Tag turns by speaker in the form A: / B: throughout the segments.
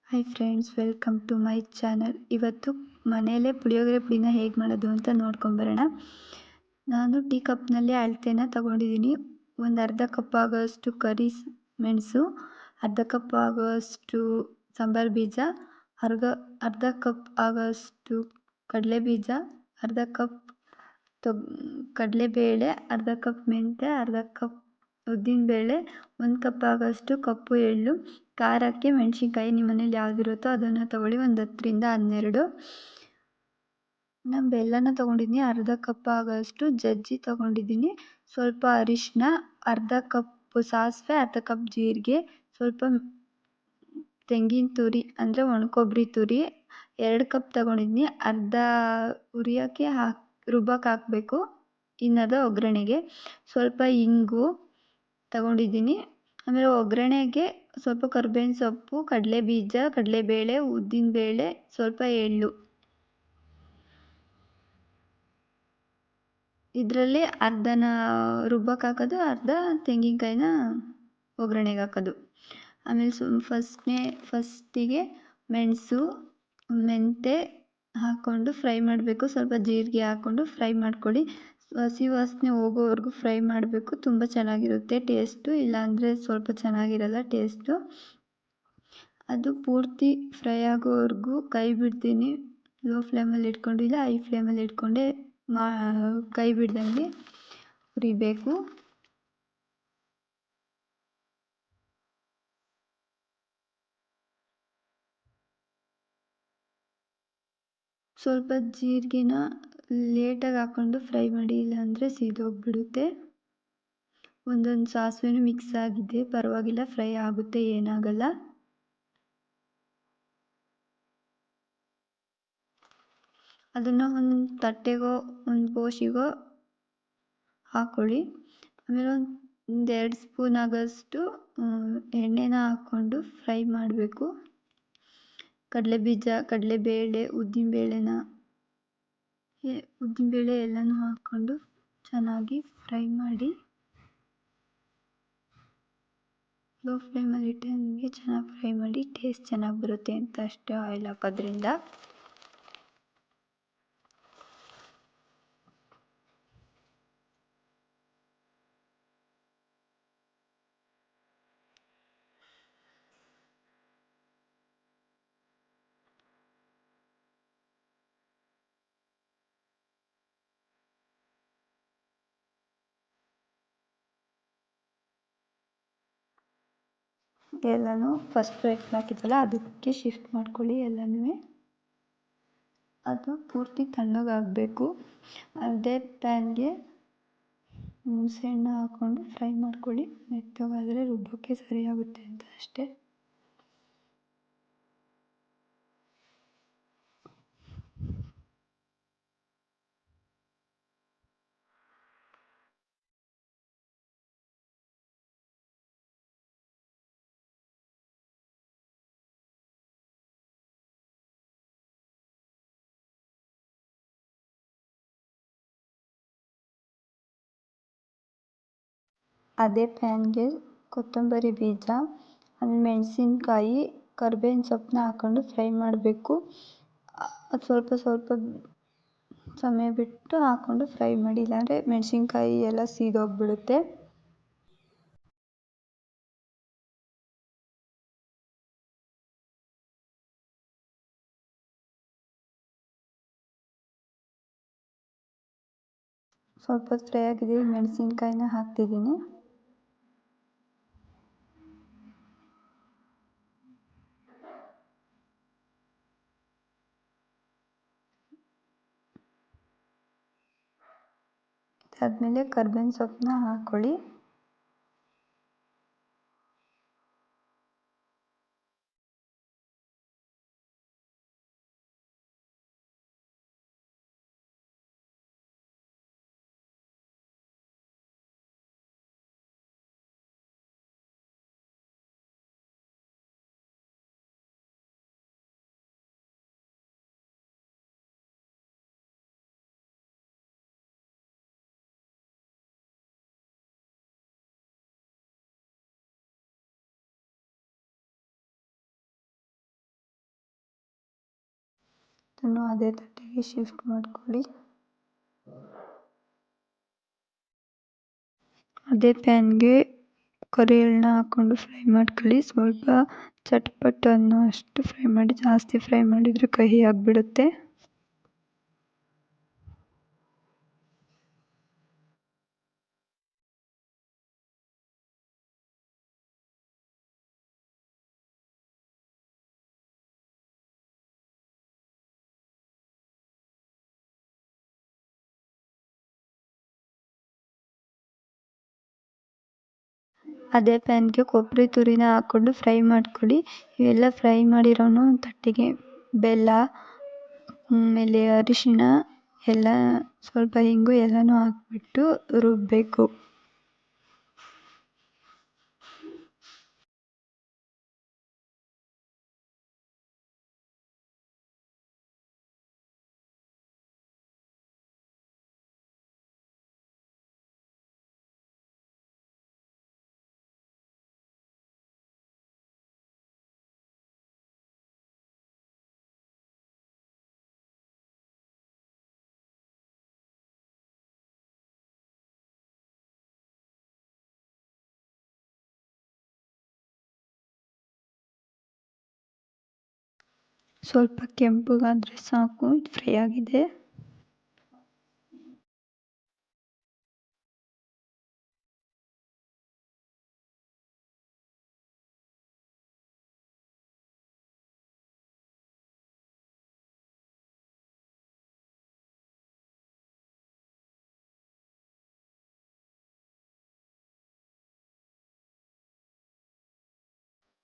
A: Hi friends, welcome to my channel. ಇವತ್ತು ಮನೆಯಲ್ಲೇ ಪುಳಿಯೋಗರೆ ಪುಡಿನ ಹೇಗೆ ಮಾಡೋದು ಅಂತ ನೋಡ್ಕೊಂಬರೋಣ. ನಾನು ಟೀ ಕಪ್ನಲ್ಲಿ ಅಳತೆನ ತಗೊಂಡಿದ್ದೀನಿ. ಒಂದು ಅರ್ಧ ಕಪ್ ಆಗೋಷ್ಟು ಕರಿ ಮೆಣಸು, ಅರ್ಧ ಕಪ್ ಆಗೋಷ್ಟು ಸಾಂಬಾರು ಬೀಜ, ಅರ್ಧ ಕಪ್ ಆಗೋಷ್ಟು ಕಡಲೆ ಬೀಜ, ಅರ್ಧ ಕಪ್ ಕಡಲೆಬೇಳೆ, ಅರ್ಧ ಕಪ್ ಮೆಂತ್ಯ, ಅರ್ಧ ಕಪ್ ಉದ್ದಿನಬೇಳೆ, 1 ಕಪ್ ಆಗೋಷ್ಟು ಕಪ್ಪು ಎಳ್ಳು, ಖಾರಕ್ಕೆ ಮೆಣಸಿನ್ಕಾಯಿ ನಿಮ್ಮ ಮನೇಲಿ ಯಾವುದಿರುತ್ತೋ ಅದನ್ನು ತೊಗೊಳ್ಳಿ. ಒಂದು 10ರಿಂದ 12. ನಾನು ಬೆಲ್ಲನ ತೊಗೊಂಡಿದ್ದೀನಿ. ಅರ್ಧ ಕಪ್ ಆಗೋಷ್ಟು ಜಜ್ಜಿ ತೊಗೊಂಡಿದ್ದೀನಿ. ಸ್ವಲ್ಪ ಅರಿಶಿನ, ಅರ್ಧ ಕಪ್ ಸಾಸಿವೆ, ಅರ್ಧ ಕಪ್ ಜೀರಿಗೆ, ಸ್ವಲ್ಪ ತೆಂಗಿನ ತುರಿ ಅಂದರೆ ಒಣಕೊಬ್ಬರಿ ತುರಿ, 2 ಕಪ್ ತೊಗೊಂಡಿದ್ದೀನಿ. ಅರ್ಧ ಉರಿಯೋಕ್ಕೆ ರುಬ್ಬಕ್ಕೆ ಹಾಕಬೇಕು, ಇನ್ನದು ಒಗ್ಗರಣೆಗೆ. ಸ್ವಲ್ಪ ಇಂಗು ತಗೊಂಡಿದ್ದೀನಿ. ಆಮೇಲೆ ಒಗ್ಗರಣೆಗೆ ಸ್ವಲ್ಪ ಕರಿಬೇವಿನ ಸೊಪ್ಪು, ಕಡಲೆ ಬೀಜ, ಕಡಲೆಬೇಳೆ, ಉದ್ದಿನಬೇಳೆ, ಸ್ವಲ್ಪ ಎಳ್ಳು. ಇದರಲ್ಲಿ ಅರ್ಧನ ರುಬ್ಬಕ್ಕೆ ಹಾಕೋದು, ಅರ್ಧ ತೆಂಗಿನಕಾಯಿನ ಒಗ್ಗರಣೆಗೆ ಹಾಕೋದು. ಆಮೇಲೆ ಫಸ್ಟಿಗೆ ಮೆಣಸು, ಮೆಂತೆ ಹಾಕ್ಕೊಂಡು ಫ್ರೈ ಮಾಡಬೇಕು. ಸ್ವಲ್ಪ ಜೀರಿಗೆ ಹಾಕ್ಕೊಂಡು ಫ್ರೈ ಮಾಡ್ಕೊಳ್ಳಿ. ಹಸಿ ವಾಸನೆ ಹೋಗೋವರೆಗೂ ಫ್ರೈ ಮಾಡಬೇಕು. ತುಂಬ ಚೆನ್ನಾಗಿರುತ್ತೆ ಟೇಸ್ಟು, ಇಲ್ಲಾಂದರೆ ಸ್ವಲ್ಪ ಚೆನ್ನಾಗಿರಲ್ಲ ಟೇಸ್ಟು. ಅದು ಪೂರ್ತಿ ಫ್ರೈ ಆಗೋವರೆಗೂ ಕೈ ಬಿಡ್ತೀನಿ. ಲೋ ಫ್ಲೇಮಲ್ಲಿ ಇಟ್ಕೊಂಡು ಇಲ್ಲ ಹೈ ಫ್ಲೇಮಲ್ಲಿ ಇಟ್ಕೊಂಡೆ ಕೈ ಬಿಡ್ದಂಗೆ ಹುರಿಬೇಕು. ಸ್ವಲ್ಪ ಜೀರಿಗೆನ ಲೇಟಾಗಿ ಹಾಕ್ಕೊಂಡು ಫ್ರೈ ಮಾಡಿ, ಇಲ್ಲಾಂದರೆ ಸೀದೋಗ್ಬಿಡುತ್ತೆ. ಒಂದೊಂದು ಸಾಸಿವೆನೂ ಮಿಕ್ಸ್ ಆಗಿದೆ, ಪರವಾಗಿಲ್ಲ, ಫ್ರೈ ಆಗುತ್ತೆ, ಏನಾಗಲ್ಲ. ಅದನ್ನು ಒಂದು ತಟ್ಟೆಗೋ ಒಂದು ಬೋಸಿಗೋ ಹಾಕ್ಕೊಳ್ಳಿ. ಆಮೇಲೆ ಒಂದು 2 ಸ್ಪೂನ್ ಆಗೋಷ್ಟು ಎಣ್ಣೆನ ಹಾಕ್ಕೊಂಡು ಫ್ರೈ ಮಾಡಬೇಕು. ಕಡಲೆಬೀಜ, ಕಡಲೆಬೇಳೆ, ಉದ್ದಿನಬೇಳೆ ಎಲ್ಲನೂ ಹಾಕ್ಕೊಂಡು ಚೆನ್ನಾಗಿ ಫ್ರೈ ಮಾಡಿ. ಲೋ ಫ್ಲೇಮಲ್ಲಿ ಇಟ್ಟು ನಿಮಗೆ ಚೆನ್ನಾಗಿ ಫ್ರೈ ಮಾಡಿ. ಟೇಸ್ಟ್ ಚೆನ್ನಾಗಿ ಬರುತ್ತೆ ಅಂತ ಅಷ್ಟೇ ಆಯಿಲ್ ಹಾಕೋದ್ರಿಂದ. ಎಲ್ಲನೂ ಫಸ್ಟ್ ಫ್ರೈ ಹಾಕಿದ್ವಲ್ಲ ಅದಕ್ಕೆ ಶಿಫ್ಟ್ ಮಾಡ್ಕೊಳ್ಳಿ ಎಲ್ಲನೂ. ಅದು ಪೂರ್ತಿ ತಣ್ಣಗಾಗಬೇಕು. ಅದೇ ಪ್ಯಾನ್ಗೆ ಹುಣಸೆಹಣ್ಣು ಹಾಕ್ಕೊಂಡು ಫ್ರೈ ಮಾಡ್ಕೊಳ್ಳಿ. ಮೆತ್ತಗಾದರೆ ರುಬ್ಬೋಕ್ಕೆ ಸರಿಯಾಗುತ್ತೆ ಅಂತ ಅಷ್ಟೇ. ಅದೇ ಪ್ಯಾನ್ಗೆ ಕೊತ್ತಂಬರಿ ಬೀಜ, ಆಮೇಲೆ ಮೆಣಸಿನ್ಕಾಯಿ, ಕರಿಬೇವಿನ ಸೊಪ್ಪನ್ನ ಹಾಕ್ಕೊಂಡು ಫ್ರೈ ಮಾಡಬೇಕು. ಅದು ಸ್ವಲ್ಪ ಸಮಯ ಬಿಟ್ಟು ಹಾಕ್ಕೊಂಡು ಫ್ರೈ ಮಾಡಿ, ಇಲ್ಲಾಂದರೆ ಮೆಣಸಿನ್ಕಾಯಿ ಎಲ್ಲ ಸೀದೋಗ್ಬಿಡುತ್ತೆ. ಸ್ವಲ್ಪ ಫ್ರೈ ಆಗಿದೆ, ಮೆಣಸಿನ್ಕಾಯಿನ ಹಾಕ್ತಿದ್ದೀನಿ. ಅದಾದಮೇಲೆ ಕರಿಬೇವಿನ ಸೊಪ್ಪನ್ನ ಹಾಕ್ಕೊಳ್ಳಿ. ಅದನ್ನು ಅದೇ ತಟ್ಟೆಗೆ ಶಿಫ್ಟ್ ಮಾಡ್ಕೊಳ್ಳಿ. ಅದೇ ಪ್ಯಾನ್ಗೆ ಕರಿ ಎಳ್ಳ ಹಾಕ್ಕೊಂಡು ಫ್ರೈ ಮಾಡ್ಕೊಳ್ಳಿ. ಸ್ವಲ್ಪ ಚಟ್ಪಟ್ ಅನ್ನೋ ಅಷ್ಟು ಫ್ರೈ ಮಾಡಿ, ಜಾಸ್ತಿ ಫ್ರೈ ಮಾಡಿದರೆ ಕಹಿ ಆಗಿಬಿಡುತ್ತೆ. ಅದೇ ಪ್ಯಾನ್ಗೆ ಕೊಬ್ಬರಿ ತುರಿನ ಹಾಕ್ಕೊಂಡು ಫ್ರೈ ಮಾಡ್ಕೊಳ್ಳಿ. ಇವೆಲ್ಲ ಫ್ರೈ ಮಾಡಿರೋನು ತಟ್ಟೆಗೆ ಬೆಲ್ಲ, ಆಮೇಲೆ ಅರಿಶಿಣ ಎಲ್ಲ, ಸ್ವಲ್ಪ ಹಿಂಗು ಎಲ್ಲನೂ ಹಾಕ್ಬಿಟ್ಟು ರುಬ್ಬಬೇಕು. ಸ್ವಲ್ಪ ಕೆಂಪಗಾದರೆ ಸಾಕು, ಇದು ಫ್ರೈ ಆಗಿದೆ.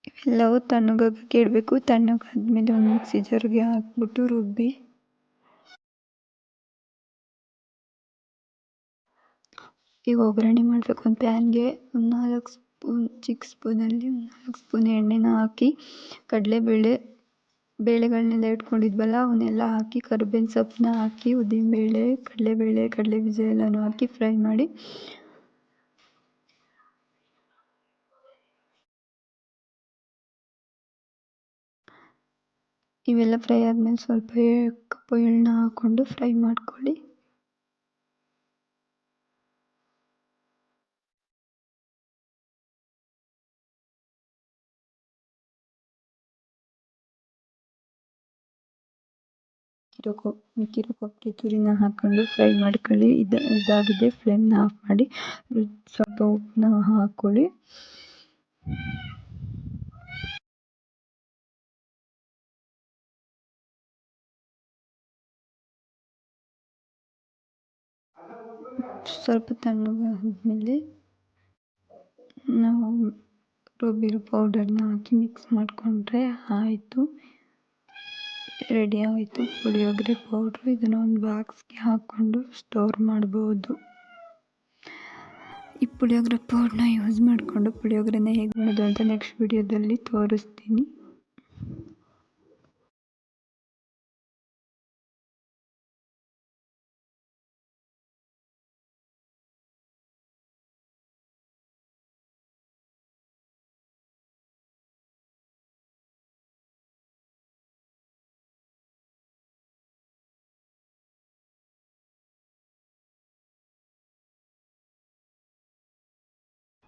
A: ಇವೆಲ್ಲವೂ ತಣ್ಣಗಾಗಕ್ಕೆ ಇಡಬೇಕು. ತಣ್ಣಗಾದ್ಮೇಲೆ ಒಂದು ಮಿಕ್ಸಿ ಜಾರ್ಗೆ ಹಾಕ್ಬಿಟ್ಟು ರುಬ್ಬಿ. ಈಗ ಒಗ್ಗರಣೆ ಮಾಡಬೇಕು. ಒಂದು ಪ್ಯಾನ್ಗೆ ಒಂದು 4 ಸ್ಪೂನ್, ಚಿಕ್ಕ ಸ್ಪೂನಲ್ಲಿ 4 ಸ್ಪೂನ್ ಎಣ್ಣೆನ ಹಾಕಿ, ಬೇಳೆಗಳನ್ನೆಲ್ಲ ಇಟ್ಕೊಂಡಿದ್ವಲ್ಲ ಅವನ್ನೆಲ್ಲ ಹಾಕಿ, ಕರಿಬೇವಿನ ಸೊಪ್ಪನ್ನ ಹಾಕಿ, ಉದ್ದಿನಬೇಳೆ, ಕಡಲೆ ಬೀಜ ಎಲ್ಲನೂ ಹಾಕಿ ಫ್ರೈ ಮಾಡಿ. ಇವೆಲ್ಲ ಫ್ರೈ ಆದಮೇಲೆ ಸ್ವಲ್ಪ ಕಪ್ಪು ಎಳ್ಳನ್ನ ಹಾಕ್ಕೊಂಡು ಫ್ರೈ ಮಾಡ್ಕೊಳ್ಳಿ. ಮಿಕ್ಕಿರೋ ಕೊಬ್ಬರಿ ತುರಿನ ಹಾಕ್ಕೊಂಡು ಫ್ರೈ ಮಾಡ್ಕೊಳ್ಳಿ. ಇದಾಗಿದೆ. ಫ್ಲೇಮ್ನ ಆಫ್ ಮಾಡಿ ಸ್ವಲ್ಪ ಉಪ್ಪನ್ನ ಹಾಕ್ಕೊಳ್ಳಿ. ಸ್ವಲ್ಪ ತಣ್ಣಗಾದ್ಮೇಲೆ ನಾವು ರುಬ್ಬಿರೋ ಪೌಡರ್ನ ಹಾಕಿ ಮಿಕ್ಸ್ ಮಾಡಿಕೊಂಡ್ರೆ ಆಯಿತು, ರೆಡಿ ಆಯಿತು ಪುಳಿಯೋಗರೆ ಪೌಡ್ರು. ಇದನ್ನು ಒಂದು ಬಾಕ್ಸ್ಗೆ ಹಾಕ್ಕೊಂಡು ಸ್ಟೋರ್ ಮಾಡ್ಬೋದು. ಈ ಪುಳಿಯೋಗರೆ ಪೌಡ್ರನ್ನ ಯೂಸ್ ಮಾಡಿಕೊಂಡು ಪುಳಿಯೋಗರೆನ ಹೇಗೆ ಮಾಡೋದು ಅಂತ ನೆಕ್ಸ್ಟ್ ವಿಡಿಯೋದಲ್ಲಿ ತೋರಿಸ್ತೀನಿ.